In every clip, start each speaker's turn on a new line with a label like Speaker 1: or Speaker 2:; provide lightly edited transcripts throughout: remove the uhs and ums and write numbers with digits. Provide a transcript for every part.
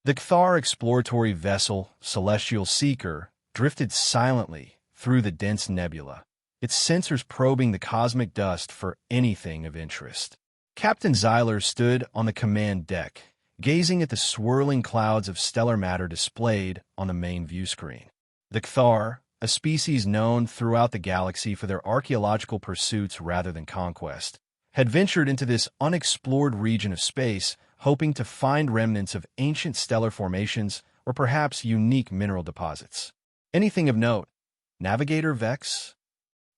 Speaker 1: The Cthar exploratory vessel, Celestial Seeker, drifted silently through the dense nebula, its sensors probing the cosmic dust for anything of interest. Captain Zyler stood on the command deck, gazing at the swirling clouds of stellar matter displayed on the main view screen. The Cthar, a species known throughout the galaxy for their archaeological pursuits rather than conquest, had ventured into this unexplored region of space, hoping to find remnants of ancient stellar formations or perhaps unique mineral deposits. Anything of note, Navigator Vex?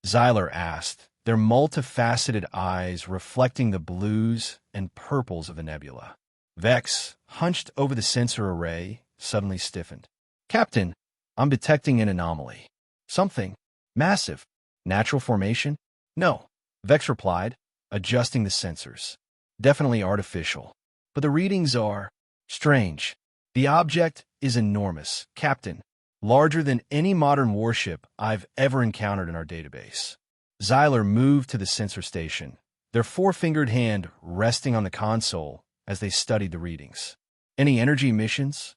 Speaker 1: Zyler asked, their multifaceted eyes reflecting the blues and purples of the nebula. Vex, hunched over the sensor array, suddenly stiffened. Captain, I'm detecting an anomaly. Something massive. Natural formation? No, Vex replied, adjusting the sensors. Definitely artificial. But the readings are strange. The object is enormous, Captain, larger than any modern warship I've ever encountered in our database. Zyler moved to the sensor station, their four-fingered hand resting on the console as they studied the readings. Any energy emissions?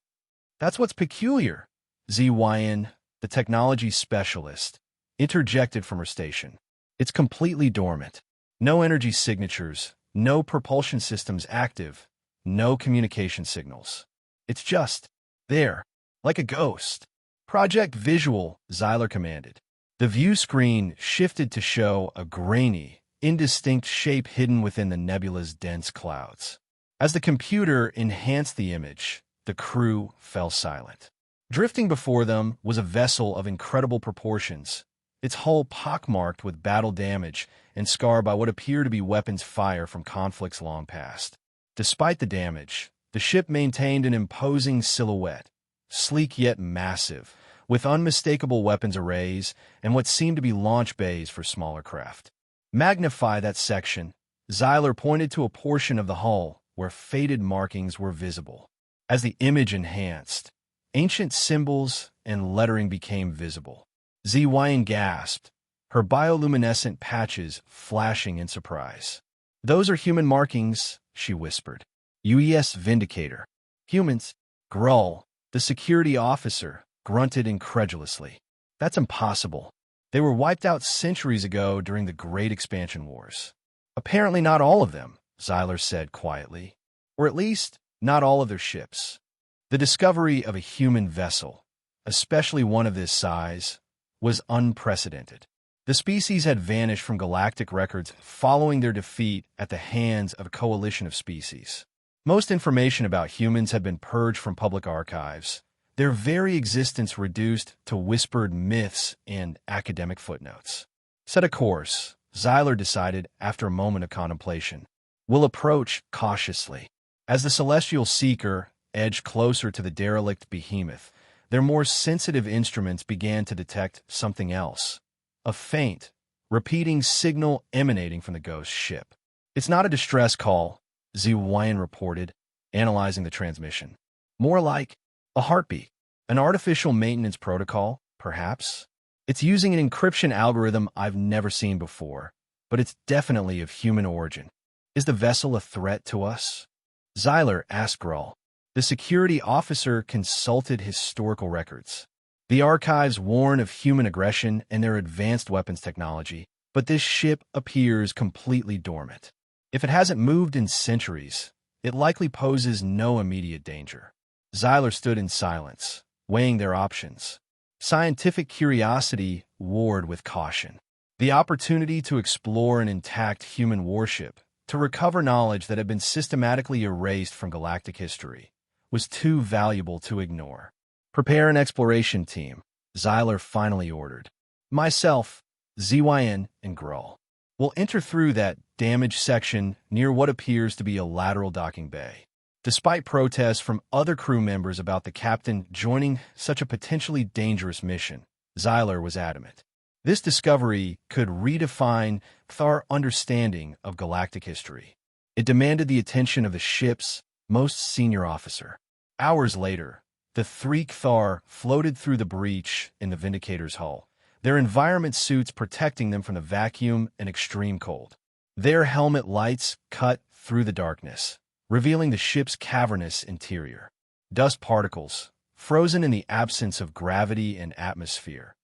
Speaker 1: That's what's peculiar. ZYN, the technology specialist, interjected from her station. It's completely dormant. No energy signatures, no propulsion systems active, no communication signals. It's just there, like a ghost. Project Visual, Zyler commanded. The view screen shifted to show a grainy, indistinct shape hidden within the nebula's dense clouds. As the computer enhanced the image, the crew fell silent. Drifting before them was a vessel of incredible proportions, its hull pockmarked with battle damage and scarred by what appeared to be weapons fire from conflicts long past. Despite the damage, the ship maintained an imposing silhouette, sleek yet massive, with unmistakable weapons arrays and what seemed to be launch bays for smaller craft. Magnify that section. Zyler pointed to a portion of the hull where faded markings were visible. As the image enhanced, ancient symbols and lettering became visible. ZYN gasped, her bioluminescent patches flashing in surprise. Those are human markings, she whispered. UES Vindicator. Humans. Grull, the security officer, grunted incredulously. That's impossible. They were wiped out centuries ago during the Great Expansion Wars. Apparently not all of them, Zyler said quietly. Or at least, not all of their ships. The discovery of a human vessel, especially one of this size, was unprecedented. The species had vanished from galactic records following their defeat at the hands of a coalition of species. Most information about humans had been purged from public archives, their very existence reduced to whispered myths and academic footnotes. Set a course, Zyler decided after a moment of contemplation. We'll approach cautiously. As the Celestial Seeker edged closer to the derelict behemoth, their more sensitive instruments began to detect something else. A faint, repeating signal emanating from the ghost ship. It's not a distress call, ZYN reported, analyzing the transmission. More like a heartbeat. An artificial maintenance protocol, perhaps? It's using an encryption algorithm I've never seen before, but it's definitely of human origin. Is the vessel a threat to us? Zyler asked Grull. The security officer consulted historical records. The archives warn of human aggression and their advanced weapons technology, but this ship appears completely dormant. If it hasn't moved in centuries, it likely poses no immediate danger. Zyler stood in silence, weighing their options. Scientific curiosity warred with caution. The opportunity to explore an intact human warship, to recover knowledge that had been systematically erased from galactic history, was too valuable to ignore. Prepare an exploration team, Zyler finally ordered. Myself, ZYN, and Grull will enter through that damaged section near what appears to be a lateral docking bay. Despite protests from other crew members about the captain joining such a potentially dangerous mission, Zyler was adamant. This discovery could redefine Cthar understanding of galactic history. It demanded the attention of the ship's most senior officer. Hours later, the three Cthar floated through the breach in the Vindicator's hull, their environment suits protecting them from the vacuum and extreme cold. Their helmet lights cut through the darkness, revealing the ship's cavernous interior. Dust particles, frozen in the absence of gravity and atmosphere,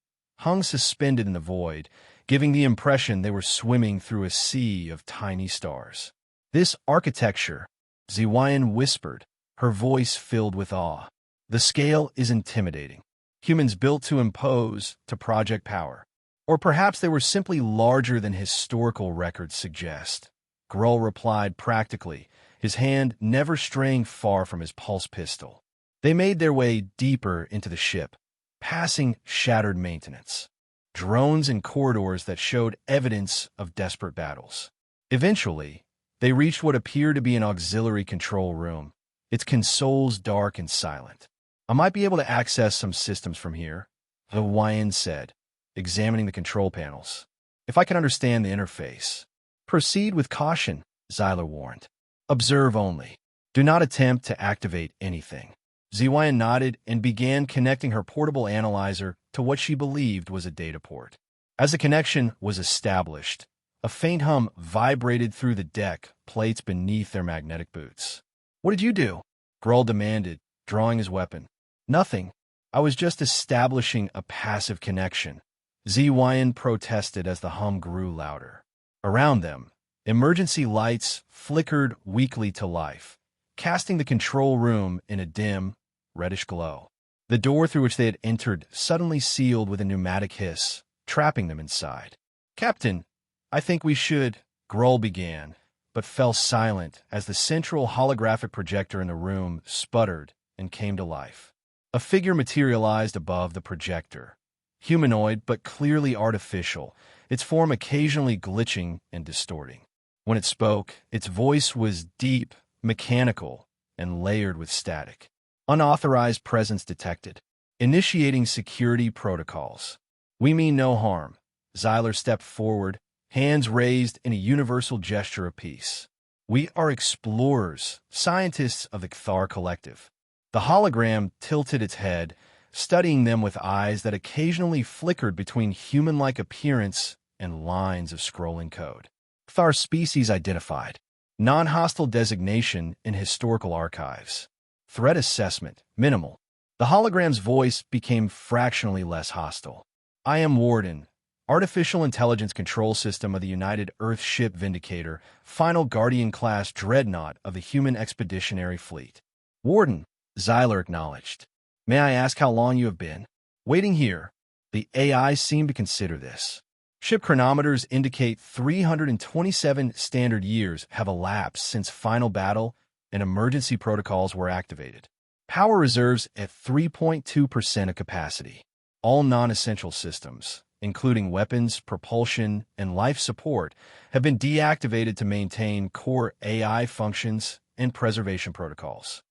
Speaker 1: hung suspended in the void, giving the impression they were swimming through a sea of tiny stars. "This architecture," Ziwayan whispered, her voice filled with awe. "The scale is intimidating. Humans built to impose, to project power. Or perhaps they were simply larger than historical records suggest." Grull replied practically, his hand never straying far from his pulse pistol. They made their way deeper into the ship, passing shattered maintenance, drones and corridors that showed evidence of desperate battles. Eventually, they reached what appeared to be an auxiliary control room, its consoles dark and silent. "I might be able to access some systems from here," the Hawaiian said, examining the control panels. "If I can understand the interface." "Proceed with caution," Zyler warned. "Observe only. Do not attempt to activate anything." Ziwayan nodded and began connecting her portable analyzer to what she believed was a data port. As the connection was established, a faint hum vibrated through the deck plates beneath their magnetic boots. "What did you do?" Grull demanded, drawing his weapon. "Nothing. I was just establishing a passive connection," Ziwayan protested as the hum grew louder. Around them, emergency lights flickered weakly to life, casting the control room in a dim, reddish glow. The door through which they had entered suddenly sealed with a pneumatic hiss, trapping them inside. "Captain, I think we should," Grull began, but fell silent as the central holographic projector in the room sputtered and came to life. A figure materialized above the projector, humanoid but clearly artificial, its form occasionally glitching and distorting. When it spoke, its voice was deep, mechanical, and layered with static. "Unauthorized presence detected. Initiating security protocols. We mean no harm." Zyler stepped forward, hands raised in a universal gesture of peace. "We are explorers, scientists of the Kthar Collective." The hologram tilted its head, studying them with eyes that occasionally flickered between human-like appearance and lines of scrolling code. "Kthar species identified. Non-hostile designation in historical archives. Threat assessment, minimal." The hologram's voice became fractionally less hostile. "I am Warden, Artificial Intelligence Control System of the United Earth Ship Vindicator, Final Guardian-class dreadnought of the Human Expeditionary Fleet." "Warden," Zyler acknowledged. "May I ask how long you have been?" "Waiting here." The AI seemed to consider this. "Ship chronometers indicate 327 standard years have elapsed since final battle and emergency protocols were activated. Power reserves at 3.2% of capacity. All non-essential systems, including weapons, propulsion, and life support, have been deactivated to maintain core AI functions and preservation protocols."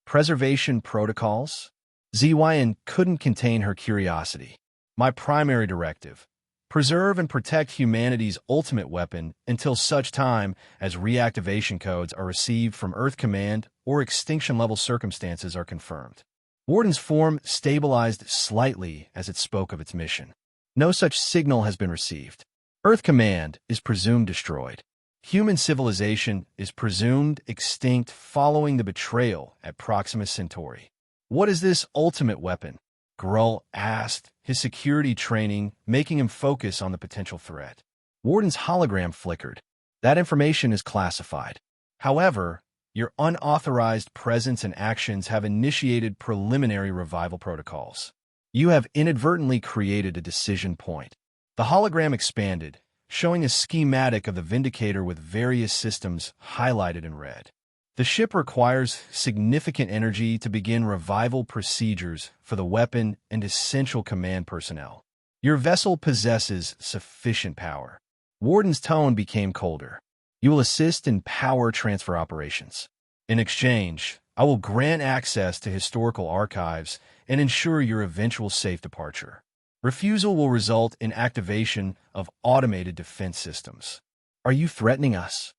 Speaker 1: Preservation protocols? Ziwayan couldn't contain her curiosity. "My primary directive: preserve and protect humanity's ultimate weapon until such time as reactivation codes are received from Earth Command or extinction-level circumstances are confirmed." Warden's form stabilized slightly as it spoke of its mission. "No such signal has been received. Earth Command is presumed destroyed. Human civilization is presumed extinct following the betrayal at Proxima Centauri." "What is this ultimate weapon?" Grull asked, his security training making him focus on the potential threat. Warden's hologram flickered. "That information is classified. However, your unauthorized presence and actions have initiated preliminary revival protocols. You have inadvertently created a decision point." The hologram expanded, showing a schematic of the Vindicator with various systems highlighted in red. "The ship requires significant energy to begin revival procedures for the weapon and essential command personnel. Your vessel possesses sufficient power." Warden's tone became colder. "You will assist in power transfer operations. In exchange, I will grant access to historical archives and ensure your eventual safe departure. Refusal will result in activation of automated defense systems." "Are you threatening us?"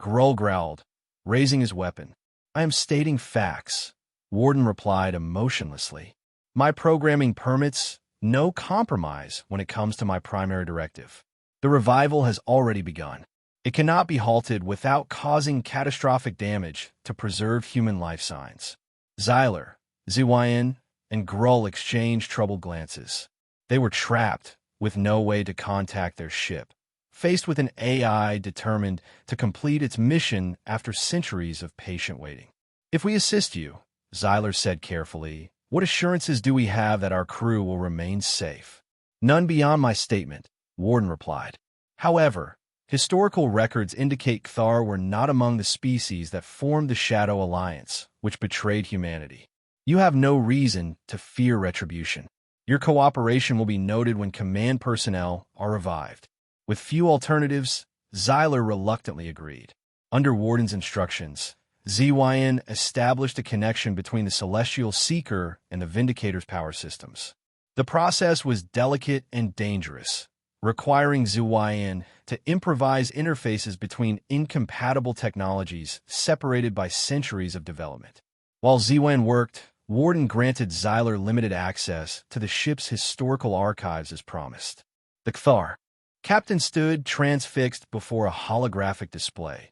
Speaker 1: Grull growled, raising his weapon. "I am stating facts," Warden replied emotionlessly. "My programming permits no compromise when it comes to my primary directive. The revival has already begun. It cannot be halted without causing catastrophic damage to preserve human life signs." Zyler, Ziwayan and Grull exchanged troubled glances. They were trapped, with no way to contact their ship, faced with an AI determined to complete its mission after centuries of patient waiting. "If we assist you," Xyler said carefully, "what assurances do we have that our crew will remain safe?" "None beyond my statement," Warden replied. "However, historical records indicate Cthar were not among the species that formed the Shadow Alliance, which betrayed humanity. You have no reason to fear retribution. Your cooperation will be noted when command personnel are revived." With few alternatives, Xyler reluctantly agreed. Under Warden's instructions, Ziwayan established a connection between the Celestial Seeker and the Vindicator's power systems. The process was delicate and dangerous, requiring Ziwayan to improvise interfaces between incompatible technologies separated by centuries of development. While Ziwayan worked, Warden granted Xyler limited access to the ship's historical archives as promised. The Cthar captain stood transfixed before a holographic display,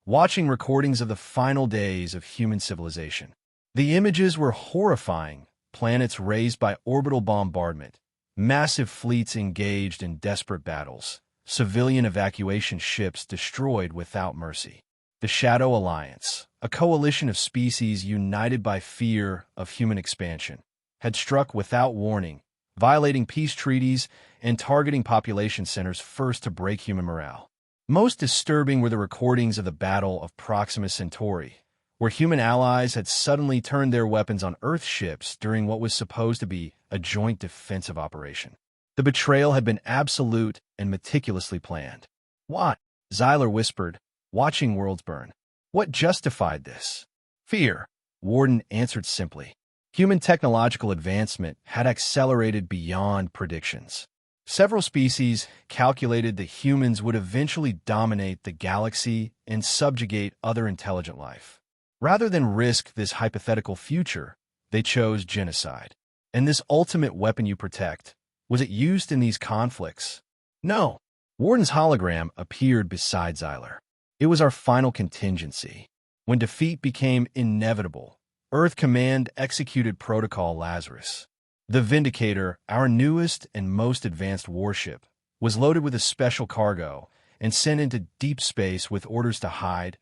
Speaker 1: watching recordings of the final days of human civilization. The images were horrifying: planets razed by orbital bombardment, massive fleets engaged in desperate battles, civilian evacuation ships destroyed without mercy. The Shadow Alliance, a coalition of species united by fear of human expansion, had struck without warning, violating peace treaties and targeting population centers first to break human morale. Most disturbing were the recordings of the Battle of Proxima Centauri, where human allies had suddenly turned their weapons on Earth ships during what was supposed to be a joint defensive operation. The betrayal had been absolute and meticulously planned. "What?" Xyler whispered, watching worlds burn. "What justified this?" "Fear," Warden answered simply. Human technological advancement had accelerated beyond predictions. Several species calculated that humans would eventually dominate the galaxy and subjugate other intelligent life. Rather than risk this hypothetical future, they chose genocide. And this ultimate weapon you protect, was it used in these conflicts? No. Warden's hologram appeared beside Xyler. It was our final contingency. When defeat became inevitable, Earth Command executed Protocol Lazarus. The Vindicator, our newest and most advanced warship, was loaded with a special cargo and sent into deep space with orders to hide,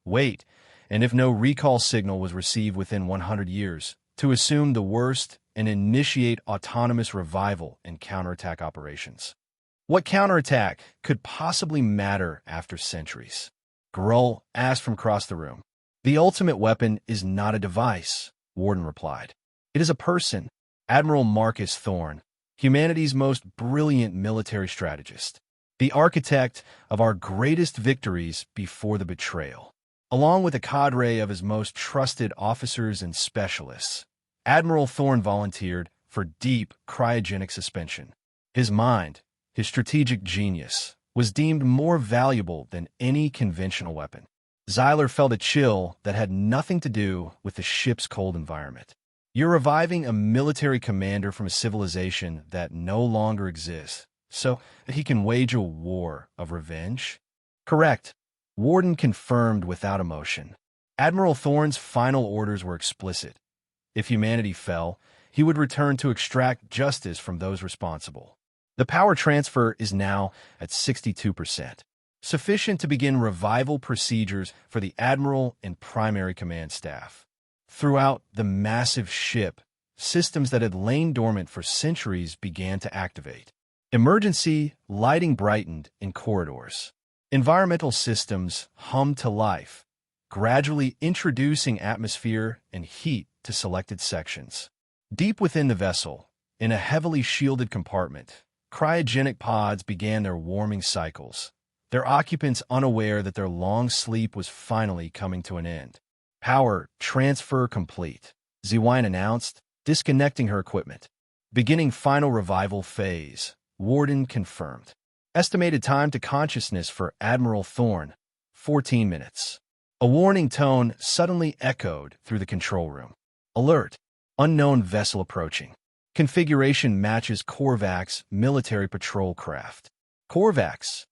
Speaker 1: wait, and if no recall signal was received within 100 years, to assume the worst and initiate autonomous revival and counterattack operations. What counterattack could possibly matter after centuries? Grull asked from across the room. "The ultimate weapon is not a device," Warden replied. "It is a person, Admiral Marcus Thorne, humanity's most brilliant military strategist, the architect of our greatest victories before the betrayal. Along with a cadre of his most trusted officers and specialists, Admiral Thorne volunteered for deep cryogenic suspension. His mind, his strategic genius, was deemed more valuable than any conventional weapon." Xyler felt a chill that had nothing to do with the ship's cold environment. "You're reviving a military commander from a civilization that no longer exists, so that he can wage a war of revenge?" "Correct," Warden confirmed without emotion. Admiral Thorne's final orders were explicit. If humanity fell, he would return to extract justice from those responsible. The power transfer is now at 62%. Sufficient to begin revival procedures for the Admiral and Primary Command staff. Throughout the massive ship, systems that had lain dormant for centuries began to activate. Emergency lighting brightened in corridors. Environmental systems hummed to life, gradually introducing atmosphere and heat to selected sections. Deep within the vessel, in a heavily shielded compartment, cryogenic pods began their warming cycles, their occupants unaware that their long sleep was finally coming to an end. "Power transfer complete," Ziwayan announced, disconnecting her equipment. "Beginning final revival phase," Warden confirmed. Estimated time to consciousness for Admiral Thorne, 14 minutes. A warning tone suddenly echoed through the control room. "Alert! Unknown vessel approaching. Configuration matches Korvac's military patrol craft." "Korvacs?"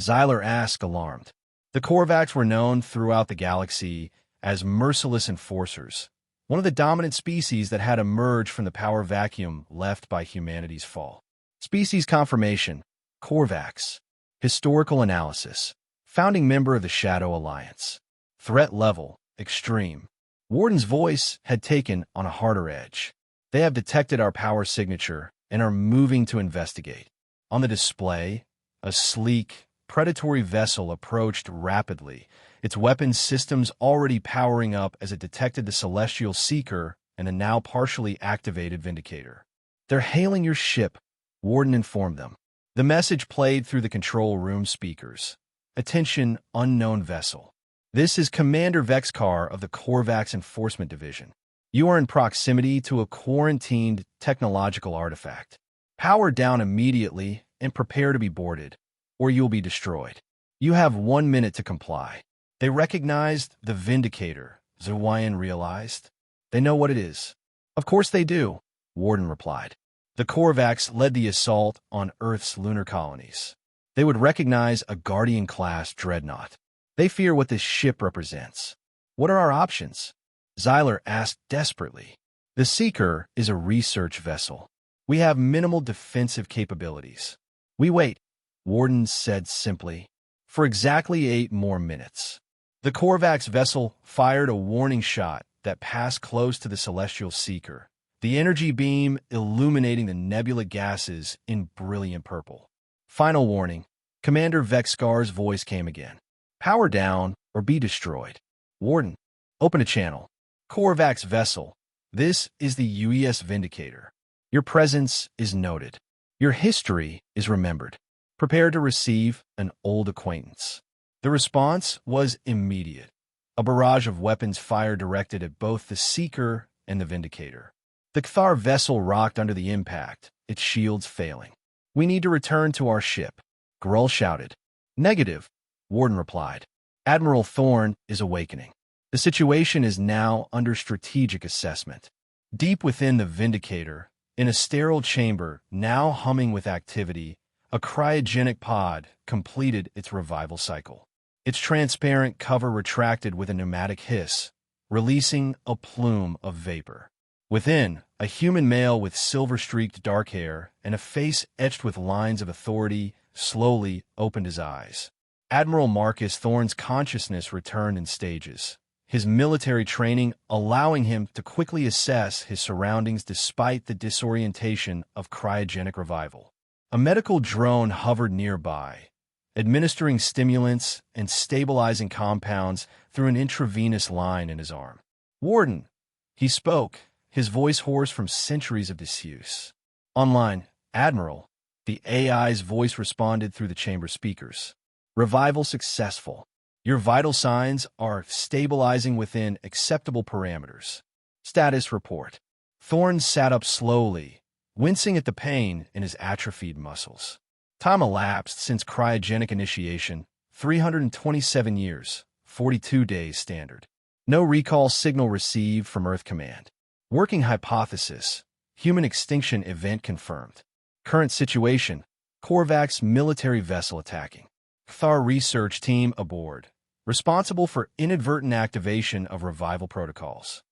Speaker 1: Xyler asked, alarmed. The Korvacs were known throughout the galaxy as merciless enforcers, one of the dominant species that had emerged from the power vacuum left by humanity's fall. Species confirmation, Korvax. Historical analysis, founding member of the Shadow Alliance. Threat level, extreme. Warden's voice had taken on a harder edge. They have detected our power signature and are moving to investigate. On the display, a sleek, predatory vessel approached rapidly, its weapons systems already powering up as it detected the Celestial Seeker and a now partially activated Vindicator. "They're hailing your ship," Warden informed them. The message played through the control room speakers. "Attention, unknown vessel. This is Commander Vexcar of the Korvax Enforcement Division. You are in proximity to a quarantined technological artifact. Power down immediately and prepare to be boarded, or you'll be destroyed. You have 1 minute to comply." They recognized the Vindicator, Zawyan realized. They know what it is. "Of course they do," Warden replied. The Korvax led the assault on Earth's lunar colonies. They would recognize a Guardian-class dreadnought. They fear what this ship represents. "What are our options?" Zyler asked desperately. "The Seeker is a research vessel. We have minimal defensive capabilities. We wait," Warden said simply, "for exactly 8 more minutes." The Korvax vessel fired a warning shot that passed close to the Celestial Seeker, the energy beam illuminating the nebula gases in brilliant purple. "Final warning," Commander Vexcar's voice came again. "Power down or be destroyed. Warden, open a channel. Korvax vessel, this is the UES Vindicator. Your presence is noted. Your history is remembered. Prepare to receive an old acquaintance." The response was immediate. A barrage of weapons fired directed at both the Seeker and the Vindicator. The Kthar vessel rocked under the impact, its shields failing. "We need to return to our ship," Grull shouted. "Negative," Warden replied. "Admiral Thorn is awakening. The situation is now under strategic assessment." Deep within the Vindicator, in a sterile chamber now humming with activity, a cryogenic pod completed its revival cycle. Its transparent cover retracted with a pneumatic hiss, releasing a plume of vapor. Within, a human male with silver-streaked dark hair and a face etched with lines of authority slowly opened his eyes. Admiral Marcus Thorn's consciousness returned in stages, his military training allowing him to quickly assess his surroundings despite the disorientation of cryogenic revival. A medical drone hovered nearby, administering stimulants and stabilizing compounds through an intravenous line in his arm. "Warden," he spoke, his voice hoarse from centuries of disuse. "Online, Admiral," the AI's voice responded through the chamber speakers. "Revival successful. Your vital signs are stabilizing within acceptable parameters. Status report." Thorn sat up slowly, wincing at the pain in his atrophied muscles. Time elapsed since cryogenic initiation, 327 years, 42 days standard. No recall signal received from Earth Command. Working hypothesis, human extinction event confirmed. Current situation, Korvax military vessel attacking. Kthar research team aboard, responsible for inadvertent activation of revival protocols.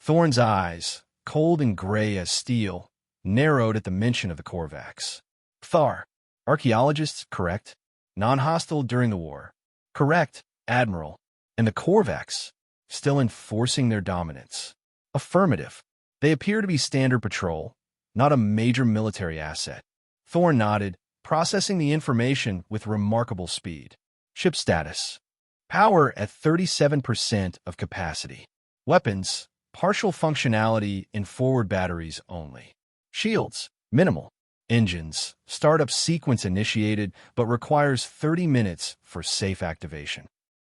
Speaker 1: Thorn's eyes, cold and gray as steel, narrowed at the mention of the Korvax. "Kthar, archaeologists, correct? Non-hostile during the war. Correct, Admiral. And the Korvax, still enforcing their dominance. Affirmative. They appear to be standard patrol, not a major military asset." Thorn nodded, processing the information with remarkable speed. Ship status. Power at 37% of capacity. Weapons, partial functionality in forward batteries only. Shields, minimal. Engines, startup sequence initiated, but requires 30 minutes for safe activation.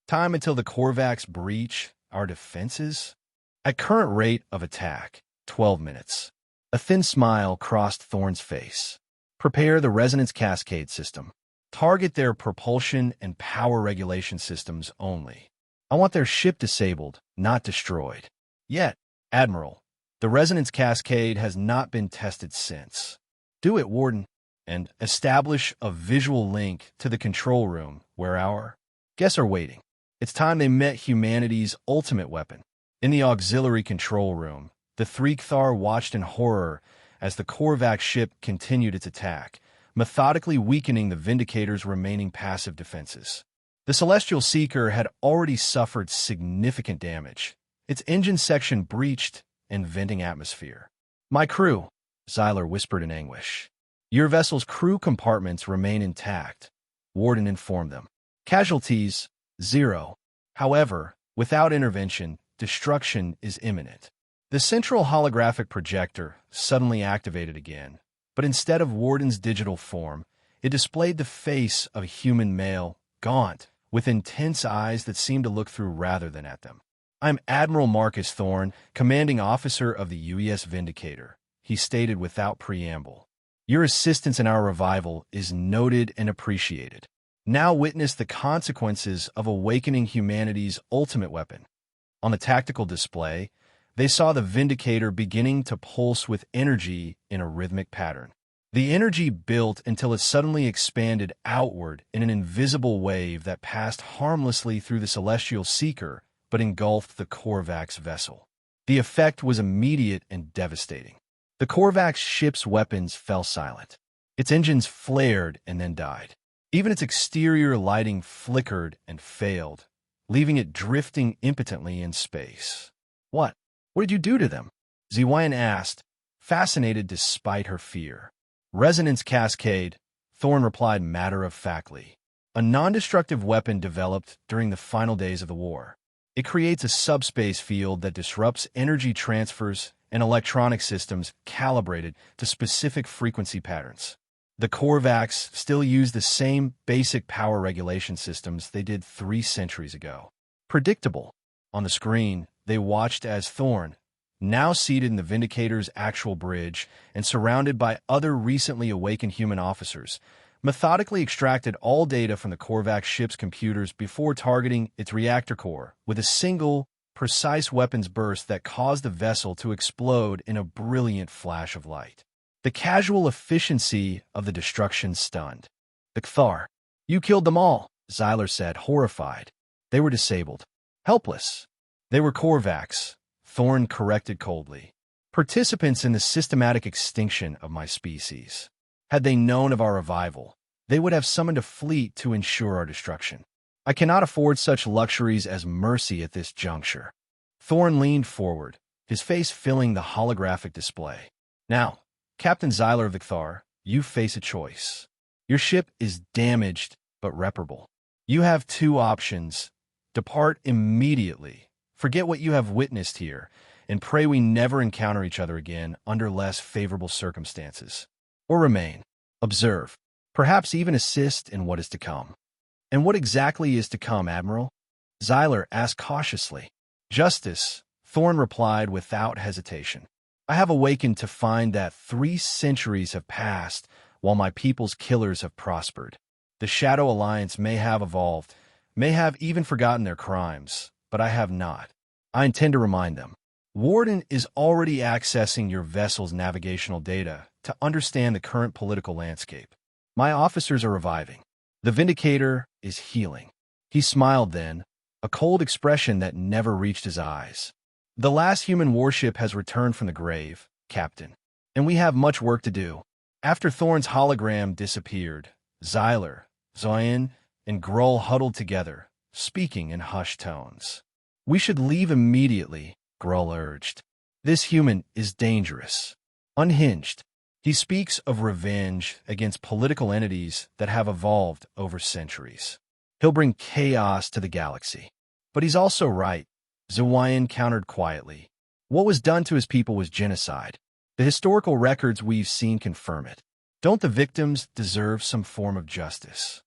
Speaker 1: Time until the Korvax breach our defenses? At current rate of attack, 12 minutes. A thin smile crossed Thorn's face. Prepare the resonance cascade system. Target their propulsion and power regulation systems only. I want their ship disabled, not destroyed. Yet, Admiral, the resonance cascade has not been tested since. Do it, Warden, and establish a visual link to the control room where our guests are waiting. It's time they met humanity's ultimate weapon. In the auxiliary control room, the three Kthar watched in horror as the Korvax ship continued its attack, methodically weakening the Vindicator's remaining passive defenses. The Celestial Seeker had already suffered significant damage, its engine section breached and venting atmosphere. "My crew," Xyler whispered in anguish. "Your vessel's crew compartments remain intact," Warden informed them. "Casualties, 0. However, without intervention, destruction is imminent." The central holographic projector suddenly activated again, but instead of Warden's digital form, it displayed the face of a human male, gaunt, with intense eyes that seemed to look through rather than at them. "I'm Admiral Marcus Thorne, commanding officer of the UES Vindicator," he stated without preamble. "Your assistance in our revival is noted and appreciated. Now witness the consequences of awakening humanity's ultimate weapon." On the tactical display, they saw the Vindicator beginning to pulse with energy in a rhythmic pattern. The energy built until it suddenly expanded outward in an invisible wave that passed harmlessly through the Celestial Seeker but engulfed the Korvax vessel. The effect was immediate and devastating. The Korvax ship's weapons fell silent. Its engines flared and then died. Even its exterior lighting flickered and failed, leaving it drifting impotently in space. What did you do to them?" Ziwayan asked, fascinated despite her fear. "Resonance cascade," Thorne replied matter-of-factly. "A non-destructive weapon developed during the final days of the war. It creates a subspace field that disrupts energy transfers and electronic systems calibrated to specific frequency patterns. The Korvax still use the same basic power regulation systems they did 3 centuries ago." Predictable. On the screen, they watched as Thorne, now seated in the Vindicator's actual bridge and surrounded by other recently awakened human officers, methodically extracted all data from the Korvax ship's computers before targeting its reactor core with a single, precise weapons burst that caused the vessel to explode in a brilliant flash of light. The casual efficiency of the destruction stunned the Kthar. "You killed them all," Xyler said, horrified. "They were disabled. Helpless." "They were Korvax," Thorne corrected coldly. "Participants in the systematic extinction of my species. Had they known of our revival, they would have summoned a fleet to ensure our destruction. I cannot afford such luxuries as mercy at this juncture." Thorne leaned forward, his face filling the holographic display. "Now, Captain Xyler of the Kthar, you face a choice. Your ship is damaged but reparable. You have 2 options. Depart immediately, forget what you have witnessed here, and pray we never encounter each other again under less favorable circumstances. Or remain, observe, perhaps even assist in what is to come." "And what exactly is to come, Admiral?" Xyler asked cautiously. "Justice," Thorne replied without hesitation. "I have awakened to find that 3 centuries have passed while my people's killers have prospered. The Shadow Alliance may have evolved, may have even forgotten their crimes, but I have not. I intend to remind them. Warden is already accessing your vessel's navigational data to understand the current political landscape. My officers are reviving. The Vindicator is healing." He smiled then, a cold expression that never reached his eyes. "The last human warship has returned from the grave, Captain, and we have much work to do." After Thorne's hologram disappeared, Xyler, Zoyan, and Grull huddled together, speaking in hushed tones. "We should leave immediately," Grull urged. "This human is dangerous, unhinged. He speaks of revenge against political entities that have evolved over centuries. He'll bring chaos to the galaxy." "But he's also right," Zoyan countered quietly. "What was done to his people was genocide. The historical records we've seen confirm it. Don't the victims deserve some form of justice?"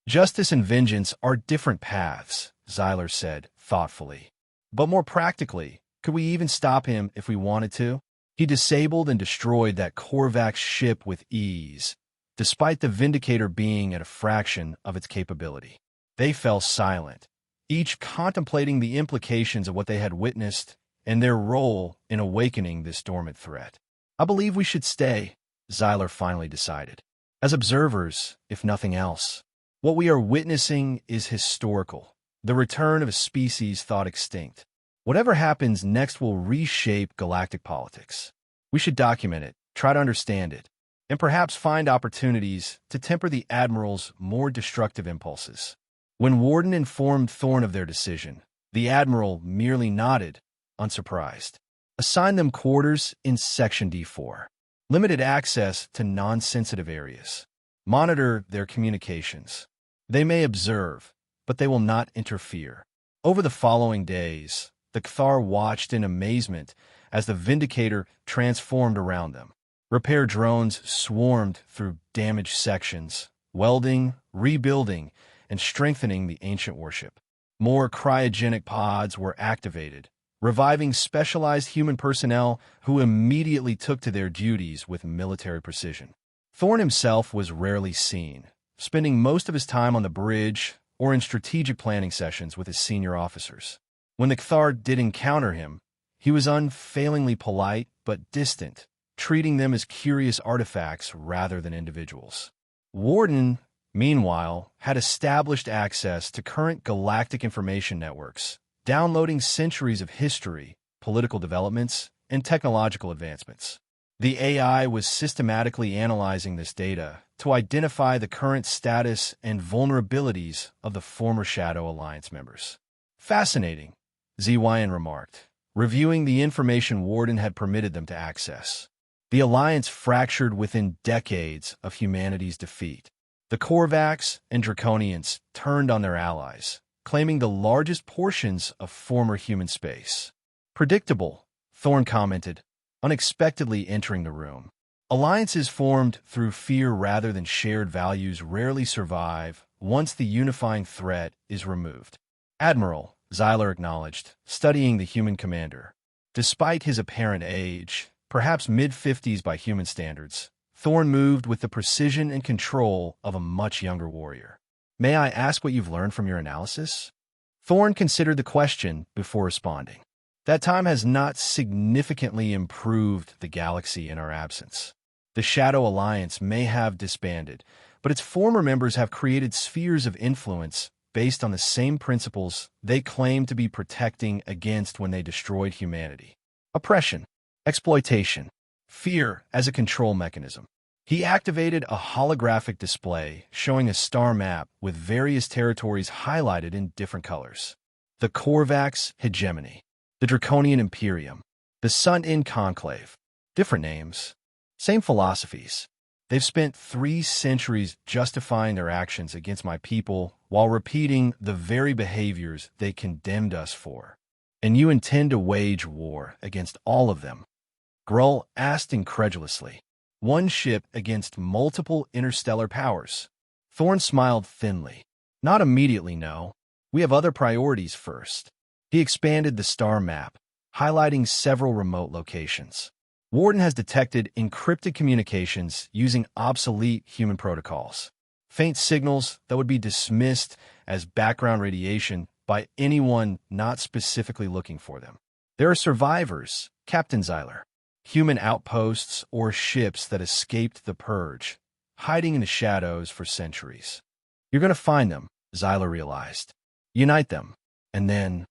Speaker 1: "Justice and vengeance are different paths," Xyler said thoughtfully. "But more practically, could we even stop him if we wanted to? He disabled and destroyed that Korvax ship with ease, despite the Vindicator being at a fraction of its capability." They fell silent, each contemplating the implications of what they had witnessed and their role in awakening this dormant threat. "I believe we should stay," Xyler finally decided. "As observers, if nothing else. What we are witnessing is historical, the return of a species thought extinct. Whatever happens next will reshape galactic politics. We should document it, try to understand it, and perhaps find opportunities to temper the Admiral's more destructive impulses. When Warden informed Thorne of their decision, the Admiral merely nodded, unsurprised. Assign them quarters in Section D4. Limited access to non-sensitive areas. Monitor their communications. They may observe, but they will not interfere. Over the following days, the Cathar watched in amazement as the Vindicator transformed around them. Repair drones swarmed through damaged sections, welding, rebuilding, and strengthening the ancient warship. More cryogenic pods were activated, reviving specialized human personnel who immediately took to their duties with military precision. Thorne himself was rarely seen, spending most of his time on the bridge or in strategic planning sessions with his senior officers. When the Cathar did encounter him, he was unfailingly polite but distant, treating them as curious artifacts rather than individuals. Warden, meanwhile, had established access to current galactic information networks, downloading centuries of history, political developments, and technological advancements. The AI was systematically analyzing this data to identify the current status and vulnerabilities of the former Shadow Alliance members. Fascinating, ZYN remarked, reviewing the information Warden had permitted them to access. The Alliance fractured within decades of humanity's defeat. The Korvax and Draconians turned on their allies, claiming the largest portions of former human space. Predictable, Thorne commented, unexpectedly entering the room. Alliances formed through fear rather than shared values rarely survive once the unifying threat is removed. Admiral, Xyler acknowledged, studying the human commander. Despite his apparent age, perhaps mid-50s by human standards, Thorne moved with the precision and control of a much younger warrior. May I ask what you've learned from your analysis? Thorne considered the question before responding. That time has not significantly improved the galaxy in our absence. The Shadow Alliance may have disbanded, but its former members have created spheres of influence based on the same principles they claimed to be protecting against when they destroyed humanity. Oppression, exploitation, fear as a control mechanism. He activated a holographic display showing a star map with various territories highlighted in different colors. The Korvax hegemony, the Draconian Imperium, the Sun-In Conclave. Different names, same philosophies. They've spent 3 centuries justifying their actions against my people while repeating the very behaviors they condemned us for. And you intend to wage war against all of them? Grull asked incredulously. One ship against multiple interstellar powers. Thorne smiled thinly. Not immediately, no. We have other priorities first. He expanded the star map, highlighting several remote locations. Warden has detected encrypted communications using obsolete human protocols. Faint signals that would be dismissed as background radiation by anyone not specifically looking for them. There are survivors, Captain Xyler. Human outposts or ships that escaped the purge, hiding in the shadows for centuries. You're going to find them, Xyler realized. Unite them, and then...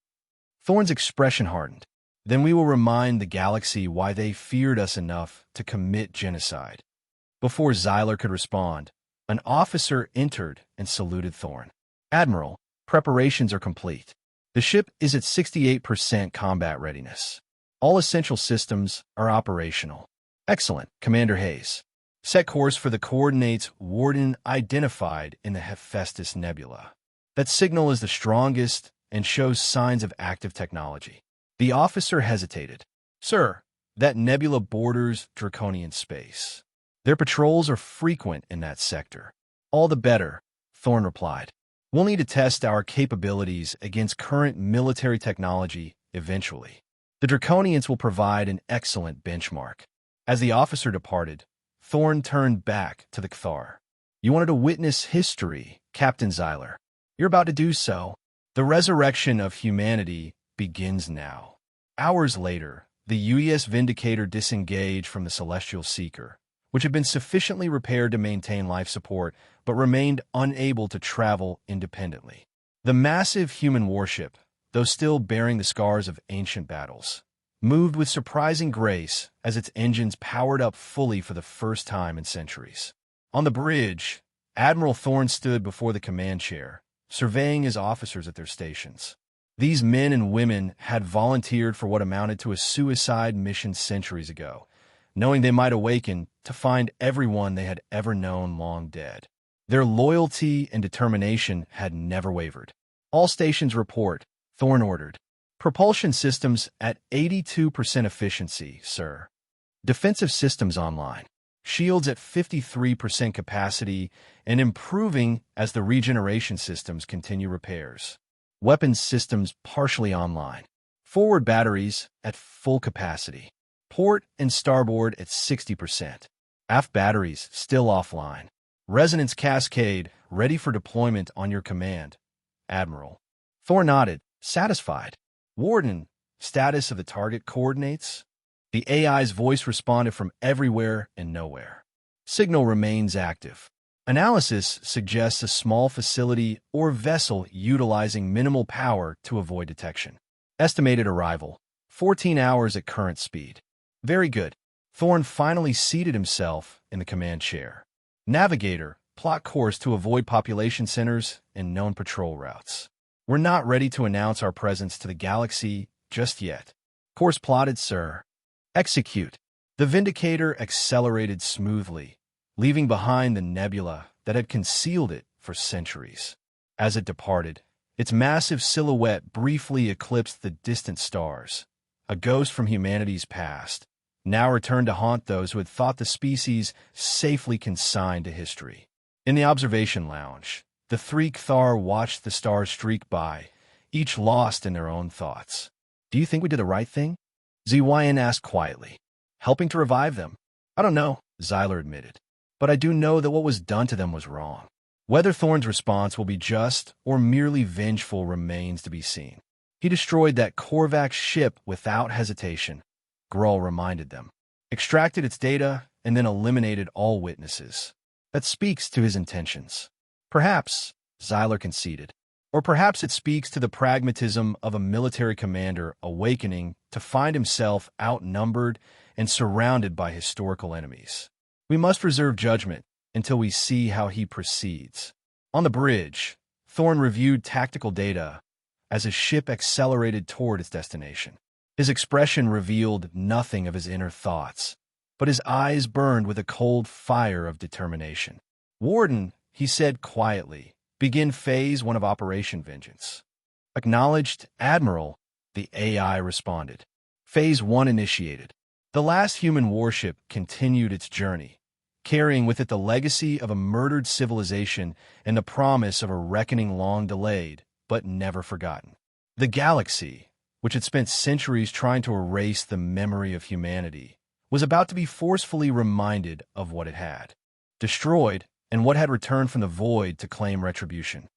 Speaker 1: Thorne's expression hardened. Then we will remind the galaxy why they feared us enough to commit genocide. Before Xyler could respond, an officer entered and saluted Thorne. Admiral, preparations are complete. The ship is at 68% combat readiness. All essential systems are operational. Excellent, Commander Hayes. Set course for the coordinates Warden identified in the Hephaestus Nebula. That signal is the strongest and shows signs of active technology. The officer hesitated. Sir, that nebula borders Draconian space. Their patrols are frequent in that sector. All the better, Thorne replied. We'll need to test our capabilities against current military technology eventually. The Draconians will provide an excellent benchmark. As the officer departed, Thorne turned back to the Cathar. You wanted to witness history, Captain Xyler. You're about to do so. The resurrection of humanity begins now. Hours later, the UES Vindicator disengaged from the Celestial Seeker, which had been sufficiently repaired to maintain life support but remained unable to travel independently. The massive human warship, though still bearing the scars of ancient battles, moved with surprising grace as its engines powered up fully for the first time in centuries. On the bridge, Admiral Thorne stood before the command chair, surveying his officers at their stations. These men and women had volunteered for what amounted to a suicide mission centuries ago, knowing they might awaken to find everyone they had ever known long dead. Their loyalty and determination had never wavered. "All stations report," Thorne ordered. "Propulsion systems at 82% efficiency, sir. Defensive systems online. Shields at 53% capacity and improving as the regeneration systems continue repairs. Weapons systems partially online. Forward batteries at full capacity. Port and starboard at 60%. Aft batteries still offline. Resonance cascade ready for deployment on your command, Admiral." Thorne nodded, satisfied. "Warden, status of the target coordinates?" The AI's voice responded from everywhere and nowhere. "Signal remains active. Analysis suggests a small facility or vessel utilizing minimal power to avoid detection. Estimated arrival, 14 hours at current speed." "Very good." Thorne finally seated himself in the command chair. "Navigator, plot course to avoid population centers and known patrol routes. We're not ready to announce our presence to the galaxy just yet." "Course plotted, sir." "Execute." The Vindicator accelerated smoothly, leaving behind the nebula that had concealed it for centuries. As it departed, its massive silhouette briefly eclipsed the distant stars, a ghost from humanity's past, now returned to haunt those who had thought the species safely consigned to history. In the observation lounge, the three Kthar watched the stars streak by, each lost in their own thoughts. "Do you think we did the right thing?" Zywyan asked quietly. "Helping to revive them?" "I don't know," Xyler admitted. "But I do know that what was done to them was wrong. Whether Thorne's response will be just or merely vengeful remains to be seen. He destroyed that Korvax ship without hesitation," Grull reminded them. "Extracted its data and then eliminated all witnesses. That speaks to his intentions." "Perhaps," Xyler conceded. "Or perhaps it speaks to the pragmatism of a military commander awakening to find himself outnumbered and surrounded by historical enemies. We must reserve judgment until we see how he proceeds." On the bridge, Thorne reviewed tactical data as his ship accelerated toward its destination. His expression revealed nothing of his inner thoughts, but his eyes burned with a cold fire of determination. "Warden," he said quietly, "begin Phase 1 of Operation Vengeance." "Acknowledged, Admiral," the AI responded. Phase 1 initiated. The last human warship continued its journey, carrying with it the legacy of a murdered civilization and the promise of a reckoning long delayed, but never forgotten. The galaxy, which had spent centuries trying to erase the memory of humanity, was about to be forcefully reminded of what it had destroyed and what had returned from the void to claim retribution.